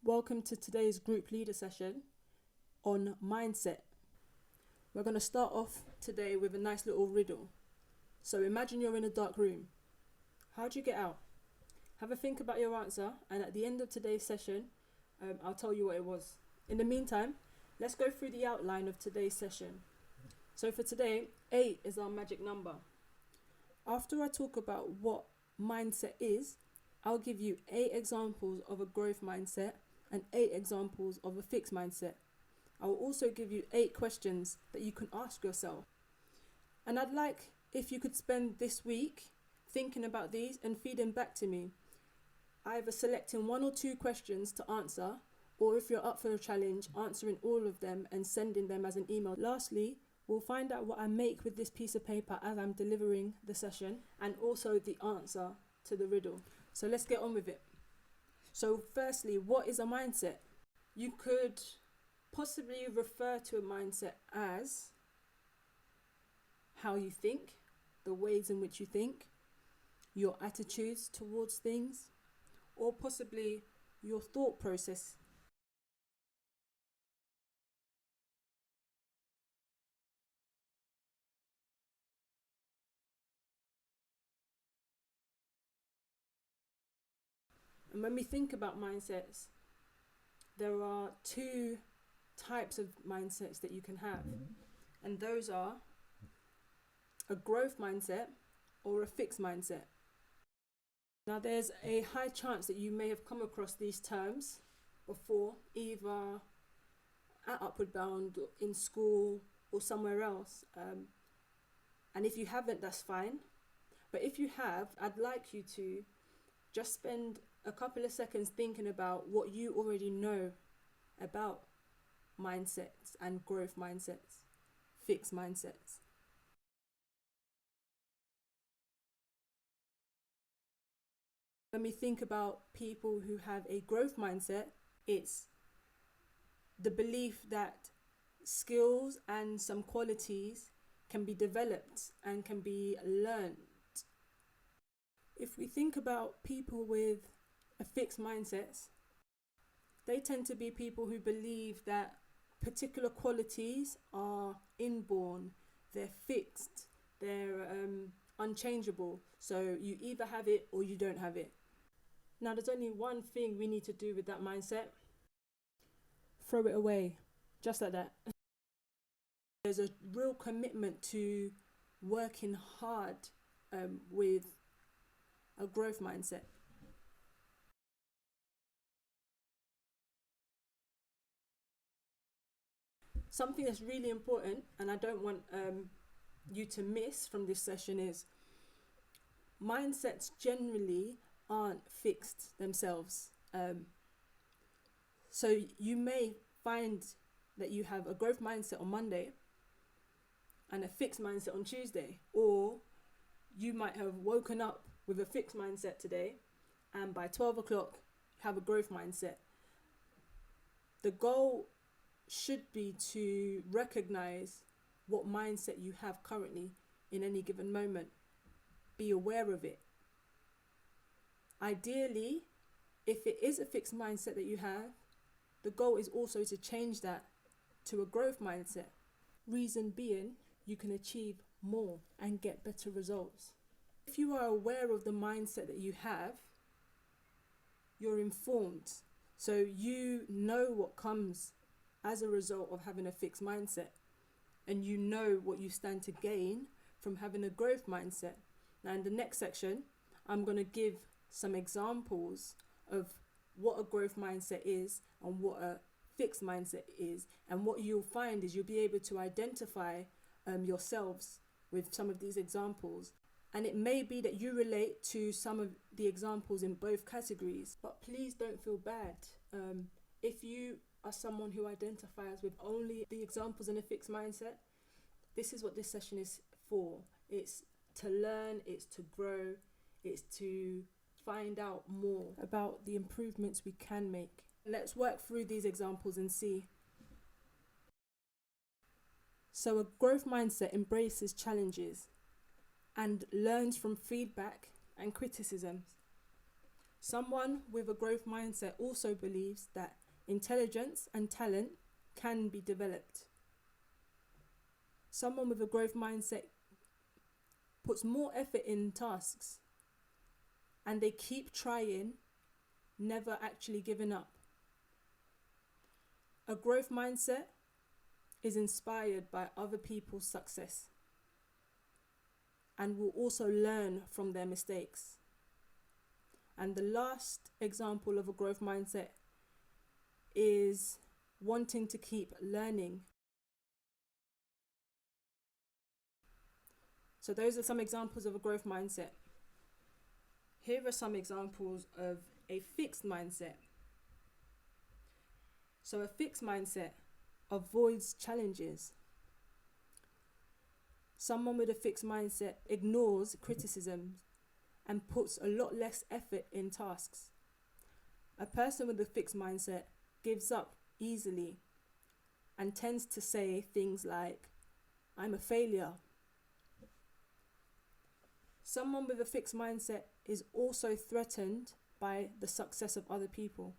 Welcome to today's group leader session on mindset. We're going to start off today with a nice little riddle. So imagine you're in a dark room. How do you get out? Have a think about your answer, and at the end of today's session, I'll tell you what it was. In the meantime, let's go through the outline of today's session. So for today, 8 is our magic number. After I talk about what mindset is, I'll give you 8 examples of a growth mindset and 8 examples of a fixed mindset. I will also give you 8 questions that you can ask yourself. And I'd like if you could spend this week thinking about these and feeding back to me, either selecting 1 or 2 questions to answer, or if you're up for a challenge, answering all of them and sending them as an email. Lastly, we'll find out what I make with this piece of paper as I'm delivering the session, and also the answer to the riddle. So let's get on with it. So firstly, what is a mindset? You could possibly refer to a mindset as how you think, the ways in which you think, your attitudes towards things, or possibly your thought process. And when we think about mindsets, there are 2 types of mindsets that you can have. And those are a growth mindset or a fixed mindset. Now there's a high chance that you may have come across these terms before, either at Upward Bound, in school, or somewhere else. And if you haven't, that's fine. But if you have, I'd like you to just spend a couple of seconds thinking about what you already know about mindsets and growth mindsets, fixed mindsets. When we think about people who have a growth mindset, it's the belief that skills and some qualities can be developed and can be learned. If we think about people with a fixed mindset, they tend to be people who believe that particular qualities are inborn, they're fixed, they're unchangeable. So you either have it or you don't have it. Now there's only one thing we need to do with that mindset: throw it away, just like that. There's a real commitment to working hard with a growth mindset. Something that's really important, and I don't want you to miss from this session, is mindsets generally aren't fixed themselves. So you may find that you have a growth mindset on Monday and a fixed mindset on Tuesday, or you might have woken up with a fixed mindset today and by 12 o'clock have a growth mindset. The goal should be to recognize what mindset you have currently in any given moment. Be aware of it. Ideally, if it is a fixed mindset that you have, the goal is also to change that to a growth mindset. Reason being, you can achieve more and get better results. If you are aware of the mindset that you have, you're informed. So you know what comes as a result of having a fixed mindset, and you know what you stand to gain from having a growth mindset. Now in the next section, I'm going to give some examples of what a growth mindset is and what a fixed mindset is, and what you'll find is you'll be able to identify yourselves with some of these examples. And it may be that you relate to some of the examples in both categories, but please don't feel bad. If you are someone who identifies with only the examples in a fixed mindset, this is what this session is for. It's to learn, it's to grow, it's to find out more about the improvements we can make. Let's work through these examples and see. So a growth mindset embraces challenges and learns from feedback and criticisms. Someone with a growth mindset also believes that intelligence and talent can be developed. Someone with a growth mindset puts more effort in tasks and they keep trying, never actually giving up. A growth mindset is inspired by other people's success and will also learn from their mistakes. And the last example of a growth mindset is wanting to keep learning. So those are some examples of a growth mindset. Here are some examples of a fixed mindset. So a fixed mindset avoids challenges. Someone with a fixed mindset ignores criticism and puts a lot less effort in tasks. A person with a fixed mindset gives up easily and tends to say things like, "I'm a failure." Someone with a fixed mindset is also threatened by the success of other people.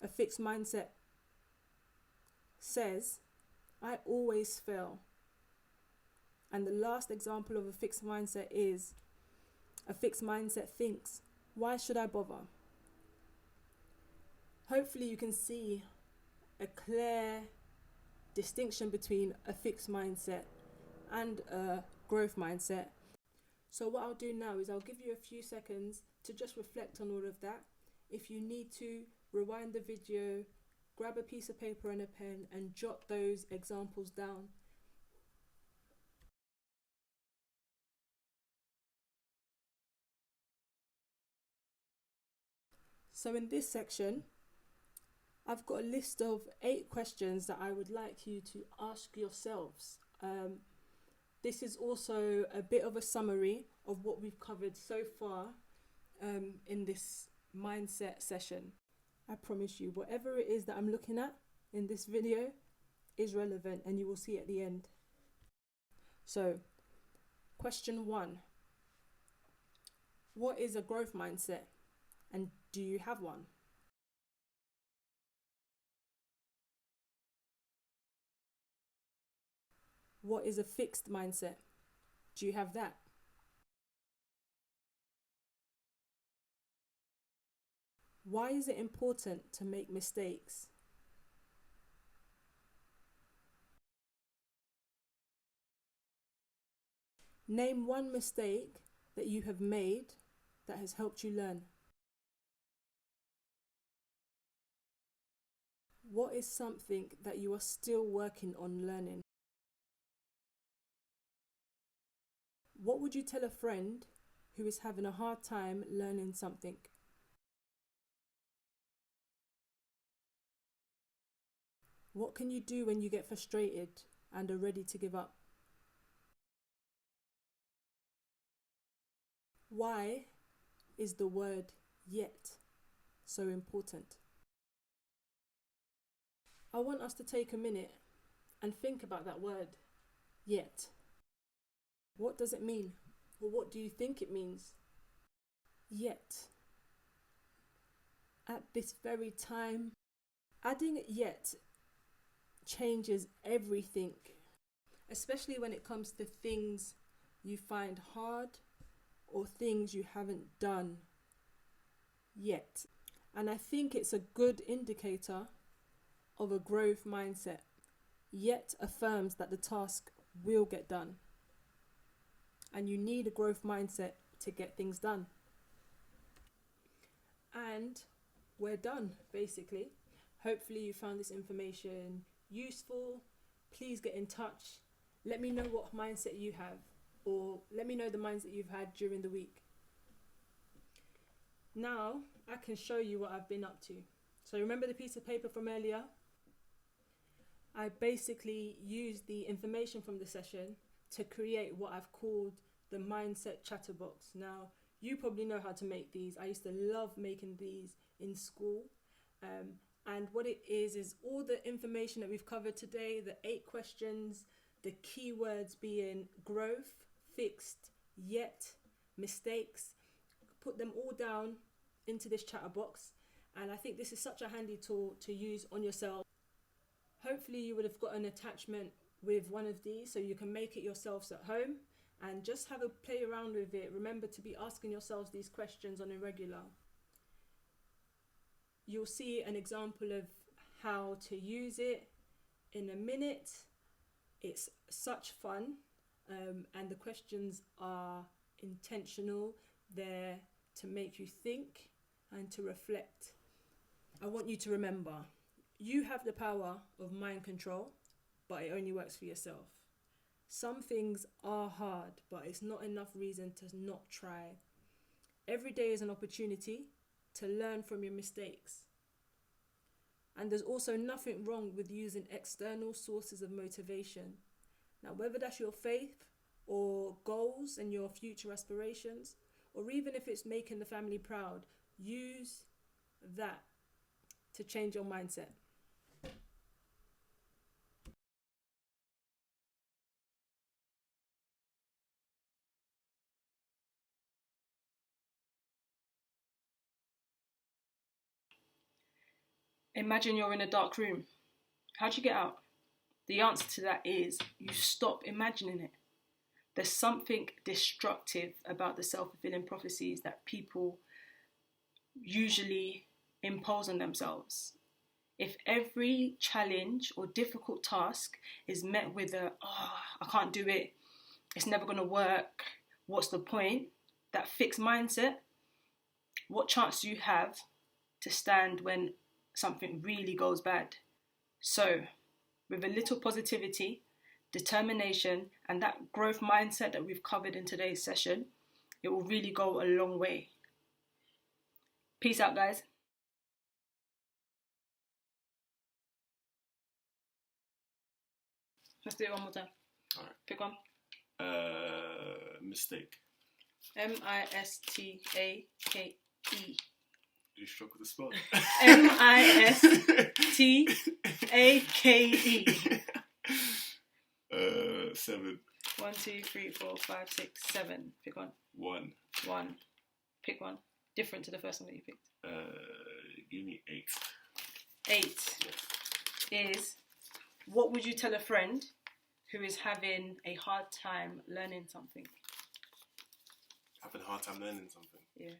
A fixed mindset says, "I always fail." And the last example of a fixed mindset is a fixed mindset thinks, "Why should I bother?" Hopefully you can see a clear distinction between a fixed mindset and a growth mindset. So what I'll do now is I'll give you a few seconds to just reflect on all of that. If you need to, rewind the video, grab a piece of paper and a pen and jot those examples down. So in this section, I've got a list of 8 questions that I would like you to ask yourselves. This is also a bit of a summary of what we've covered so far in this mindset session. I promise you, whatever it is that I'm looking at in this video is relevant and you will see at the end. So, question 1. What is a growth mindset and do you have one? What is a fixed mindset? Do you have that? Why is it important to make mistakes? Name one mistake that you have made that has helped you learn. What is something that you are still working on learning? What would you tell a friend who is having a hard time learning something? What can you do when you get frustrated and are ready to give up? Why is the word yet so important? I want us to take a minute and think about that word, yet. What does it mean? Or what do you think it means? Yet. At this very time, adding yet changes everything, especially when it comes to things you find hard or things you haven't done yet. And I think it's a good indicator of a growth mindset. Yet affirms that the task will get done. And you need a growth mindset to get things done. And we're done, basically. Hopefully you found this information useful. Please get in touch. Let me know what mindset you have, or let me know the mindset you've had during the week. Now I can show you what I've been up to. So remember the piece of paper from earlier? I basically used the information from the session to create what I've called the mindset chatterbox. Now, you probably know how to make these. I used to love making these in school. And what it is all the information that we've covered today, the 8 questions, the keywords being growth, fixed, yet, mistakes, put them all down into this chatterbox. And I think this is such a handy tool to use on yourself. Hopefully you would have got an attachment with one of these so you can make it yourselves at home and just have a play around with it. Remember to be asking yourselves these questions on a regular. You'll see an example of how to use it in a minute. It's such fun, and the questions are intentional. They're to make you think and to reflect. I want you to remember, you have the power of mind control, but it only works for yourself. Some things are hard, but it's not enough reason to not try. Every day is an opportunity to learn from your mistakes. And there's also nothing wrong with using external sources of motivation. Now, whether that's your faith or goals and your future aspirations, or even if it's making the family proud, use that to change your mindset. Imagine you're in a dark room. How do you get out? The answer to that is you stop imagining it. There's something destructive about the self-fulfilling prophecies that people usually impose on themselves. If every challenge or difficult task is met with I can't do it, it's never going to work, what's the point? That fixed mindset, what chance do you have to stand when something really goes bad? So, with a little positivity, determination, and that growth mindset that we've covered in today's session, it will really go a long way. Peace out, guys. Let's do it one more time. All right. Pick one. Mistake. Mistake. You struggle to spell. Mistake. 7. 1, 2, 3, 4, 5, 6, 7. Pick one. 1. Pick one. Different to the first one that you picked. Give me 8. 8 is, what would you tell a friend who is having a hard time learning something? Having a hard time learning something? Yeah.